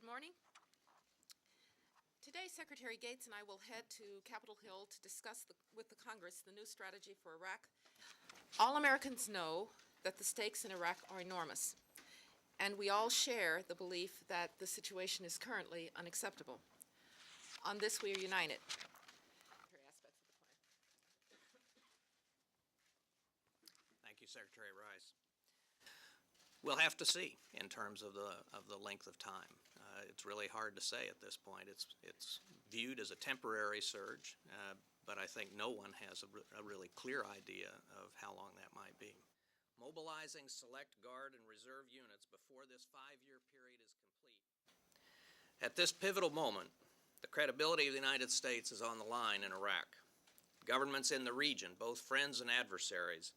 morning. Today, Secretary Gates and I will head to Capitol Hill to discuss with the Congress the new strategy for Iraq. All Americans know that the stakes in Iraq are enormous, and we all share the belief that the situation is currently unacceptable. On this, we are united. Thank you, Secretary Rice. We'll have to see in terms of the length of time. It's really hard to say at this point. It's viewed as a temporary surge, but I think no one has a really clear idea of how long that might be. Mobilizing select Guard and Reserve units before this 5-year period is complete. At this pivotal moment, the credibility of the United States is on the line in Iraq. Governments in the region, both friends and adversaries,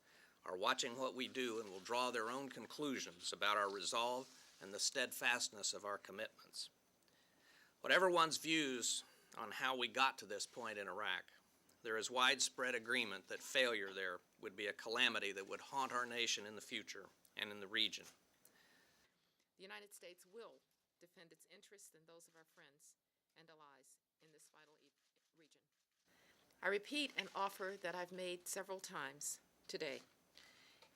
are watching what we do and will draw their own conclusions about our resolve and the steadfastness of our commitments. Whatever one's views on how we got to this point in Iraq, there is widespread agreement that failure there would be a calamity that would haunt our nation in the future and in the region. The United States will defend its interests and those of our friends and allies in this vital region. I repeat an offer that I've made several times today.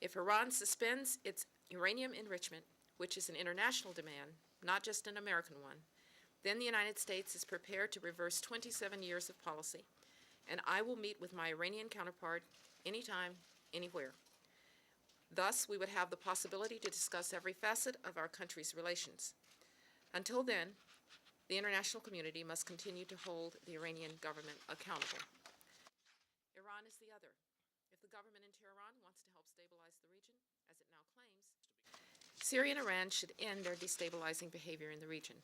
If Iran suspends its uranium enrichment, which is an international demand, not just an American one, then the United States is prepared to reverse 27 years of policy, and I will meet with my Iranian counterpart anytime, anywhere. Thus, we would have the possibility to discuss every facet of our country's relations. Until then, the international community must continue to hold the Iranian government accountable. Iran is the other. If the government in Tehran wants to help stabilize the region, as it now claims, Syria and Iran should end their destabilizing behavior in the region.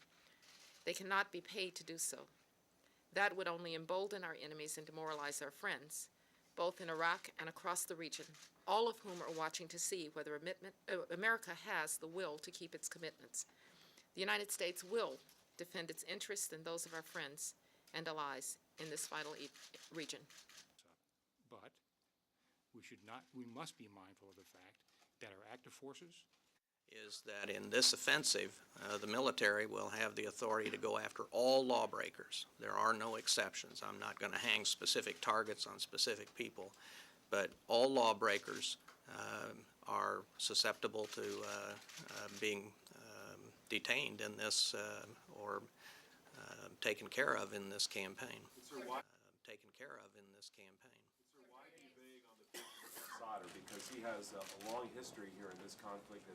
They cannot be paid to do so. That would only embolden our enemies and demoralize our friends, both in Iraq and across the region, all of whom are watching to see whether America has the will to keep its commitments. The United States will defend its interests and those of our friends and allies in this vital region. But we must be mindful of the fact that our active forces is that in this offensive, the military will have the authority to go after all lawbreakers. There are no exceptions. I'm not going to hang specific targets on specific people, but all lawbreakers are susceptible to being detained in this or taken care of in this campaign. Taken care of in this campaign. Sir, why be vague on the future of Assad? Because he has a long history here in this conflict.